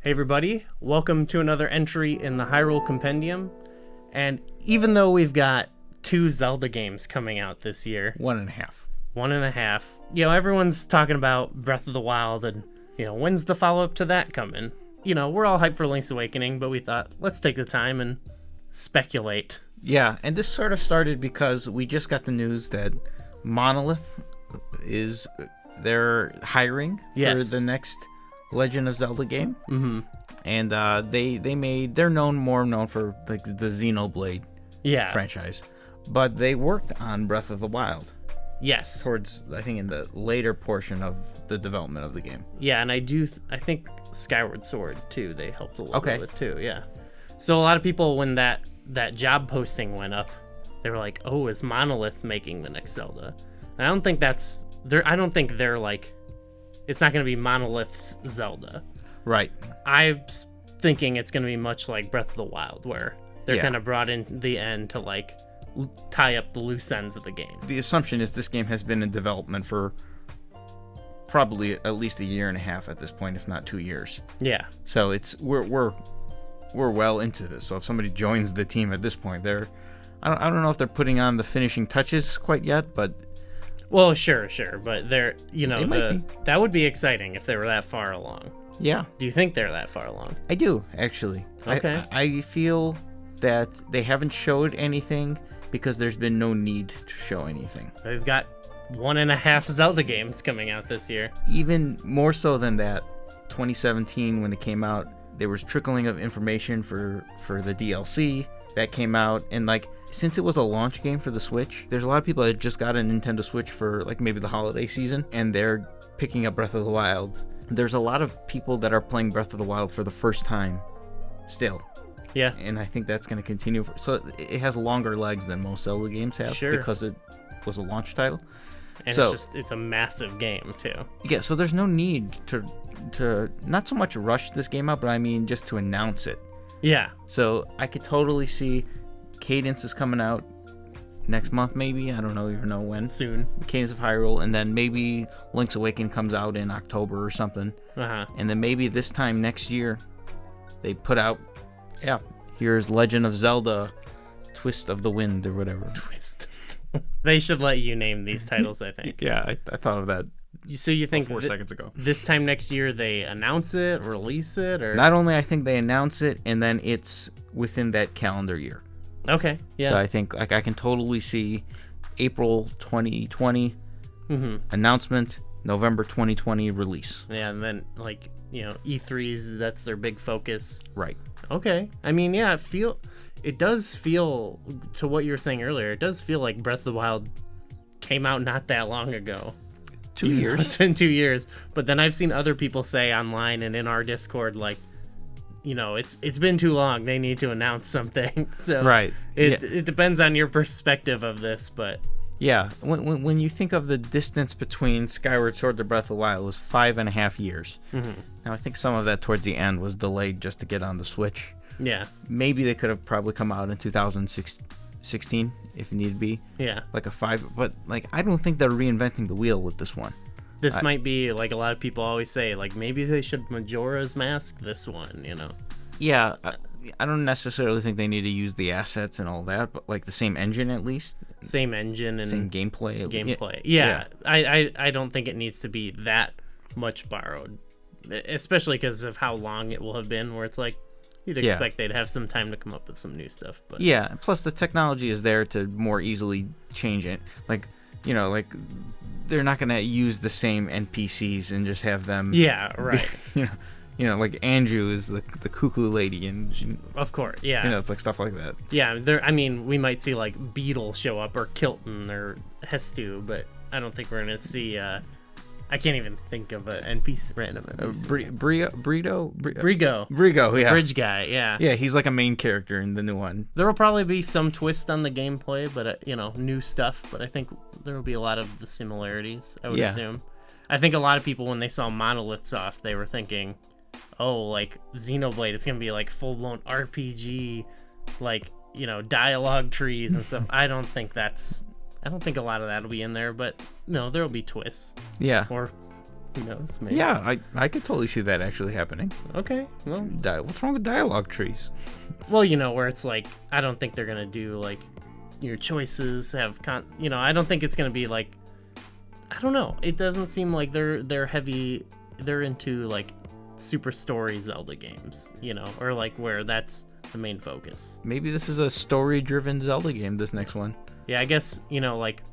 Hey everybody, welcome to another entry in the Hyrule Compendium. And even though we've got 2 Zelda games coming out this year, 1.5. 1.5, everyone's talking about Breath of the Wild and, when's the follow-up to that coming? We're all hyped for Link's Awakening, but we thought, let's take the time and speculate. Yeah, and this sort of started because we just got the news that Monolith they're hiring for the next Legend of Zelda game. Mm-hmm. And they're more known for like the Xenoblade franchise. But they worked on Breath of the Wild. Yes. Towards, I think, in the later portion of the development of the game. Yeah, and I think Skyward Sword, too, they helped a little bit with, too, yeah. So a lot of people, when that job posting went up, they were like, oh, is Monolith making the next Zelda? And I don't think they're like, it's not going to be Monolith's Zelda. Right. I'm thinking it's going to be much like Breath of the Wild, where they're kind of brought in the end to, like, tie up the loose ends of the game. The assumption is this game has been in development for probably at least 1.5 years at this point, if not 2 years. Yeah. So we're well into this. So if somebody joins the team at this point, I don't know if they're putting on the finishing touches quite yet, but well, sure, but they're that would be exciting if they were that far along. Yeah. Do you think they're that far along? I do, actually. Okay. I feel that they haven't showed anything because there's been no need to show anything. They've got 1.5 Zelda games coming out this year. Even more so than that, 2017 when it came out, there was trickling of information for the DLC that came out, and like since it was a launch game for the Switch, there's a lot of people that just got a Nintendo Switch for like maybe the holiday season, and they're picking up Breath of the Wild. There's a lot of people that are playing Breath of the Wild for the first time still. Yeah. And I think that's going to continue. So it has longer legs than most Zelda games have because it was a launch title. And it's a massive game too. Yeah, so there's no need to not so much rush this game out, but I mean just to announce it. Yeah. So I could totally see Cadence is coming out next month, maybe. I don't even know when. Soon. Cadence of Hyrule, and then maybe Link's Awakening comes out in October or something. Uh-huh. And then maybe this time next year, they put out, here's Legend of Zelda, Twist of the Wind or whatever. Twist. They should let you name these titles, I think. Yeah, I thought of that. So you think 4 seconds ago. This time next year they announce it, release it, or not only I think they announce it, and then it's within that calendar year. Okay. Yeah. So I think I can totally see April 2020 announcement, November 2020 release. Yeah, and then E3s, that's their big focus. Right. Okay. I mean, yeah, it does feel, to what you were saying earlier, it does feel like Breath of the Wild came out not that long ago. 2 years. It's been 2 years. But then I've seen other people say online and in our Discord, like, it's been too long. They need to announce something. So right. It depends on your perspective of this, but yeah, when you think of the distance between Skyward Sword to Breath of the Wild, it was 5.5 years. Mm-hmm. Now I think some of that towards the end was delayed just to get on the Switch. Yeah. Maybe they could have probably come out in 2016 if need be. Yeah. Like a 5, but like I don't think they're reinventing the wheel with this one. This might be, like a lot of people always say, like, maybe they should Majora's Mask this one, Yeah, I don't necessarily think they need to use the assets and all that, but, like, the same engine at least. Same engine and same gameplay. Yeah. I don't think it needs to be that much borrowed, especially because of how long it will have been, where it's like, you'd expect they'd have some time to come up with some new stuff. But yeah, plus the technology is there to more easily change it. Like, they're not going to use the same NPCs and just have them. Yeah, right. Like Andrew is the cuckoo lady, and of course, yeah. It's like stuff like that. Yeah, we might see like Beetle show up or Kilton or Hestu, but I don't think we're gonna see. I can't even think of an random NPC. Brigo, yeah. Bridge guy, yeah. Yeah, he's like a main character in the new one. There will probably be some twist on the gameplay, but new stuff. But I think there will be a lot of the similarities. I would assume. I think a lot of people, when they saw Monoliths off, they were thinking, "Oh, like Xenoblade, it's gonna be like full blown RPG, like dialogue trees and stuff." I don't think a lot of that'll be in there, but no, there'll be twists. Yeah. Or Who knows? Maybe. Yeah, I could totally see that actually happening. Okay. Well, what's wrong with dialogue trees? Well, where it's like, I don't think they're gonna do like your choices have I don't think it's gonna be like, I don't know. It doesn't seem like they're heavy. They're into like super story Zelda games, or like where that's the main focus. Maybe this is a story-driven Zelda game. This next one. Yeah, I guess like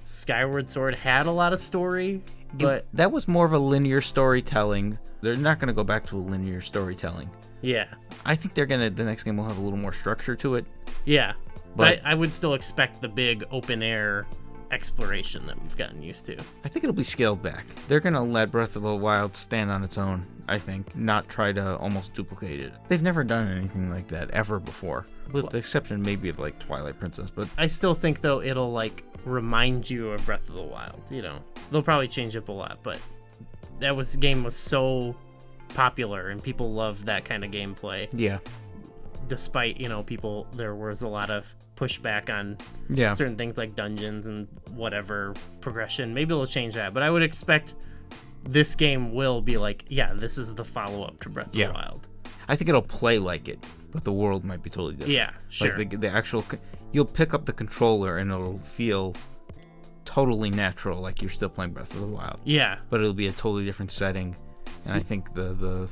Skyward Sword had a lot of story, but that was more of a linear storytelling. They're not gonna go back to a linear storytelling. Yeah. I think the next game will have a little more structure to it. Yeah. But I would still expect the big open air exploration that we've gotten used to. I think it'll be scaled back. They're going to let Breath of the Wild stand on its own, I think, not try to almost duplicate it. They've never done anything like that ever before, with the exception maybe of like Twilight Princess. But I still think, though, it'll like remind you of Breath of the Wild. They'll probably change up a lot, but game was so popular and people loved that kind of gameplay. Yeah. Despite, there was a lot of pushback on certain things like dungeons and whatever progression. Maybe they'll change that, but I would expect this game will be like, this is the follow-up to Breath of the Wild. I think it'll play like it, but the world might be totally different. Yeah, sure. Like the actual, you'll pick up the controller and it'll feel totally natural, like you're still playing Breath of the Wild. Yeah. But it'll be a totally different setting, and I think the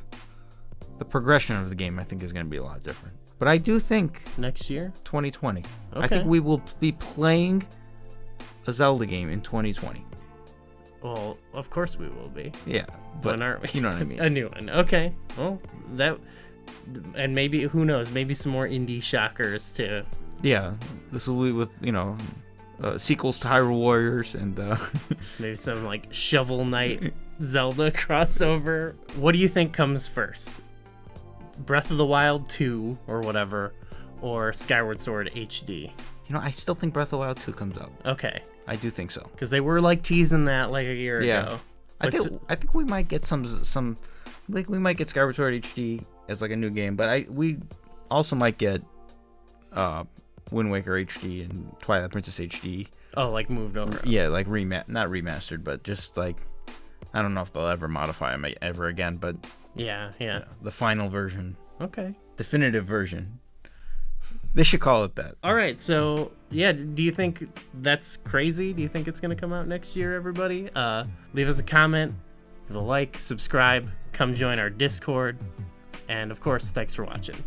progression of the game, I think, is going to be a lot different. But I do think next year, 2020. Okay. I think we will be playing a Zelda game in 2020. Well, of course we will be. Yeah, but aren't we? You know what I mean. A new one. Okay. Well, and maybe, who knows? Maybe some more indie shockers too. Yeah, this will be with sequels to Hyrule Warriors and maybe some like Shovel Knight Zelda crossover. What do you think comes first? Breath of the Wild 2 or whatever, or Skyward Sword HD? I still think Breath of the Wild 2 comes out. Okay. I do think so. Because they were like teasing that like a year ago. I think we might get some like we might get Skyward Sword HD as like a new game, but we also might get Wind Waker HD and Twilight Princess HD. Oh, like moved over. Yeah, like not remastered, but just like, I don't know if they'll ever modify them ever again, but yeah. The final version. Okay. Definitive version. They should call it that. All right. So, do you think that's crazy? Do you think it's going to come out next year, everybody? Leave us a comment, give a like, subscribe, come join our Discord. And, of course, thanks for watching.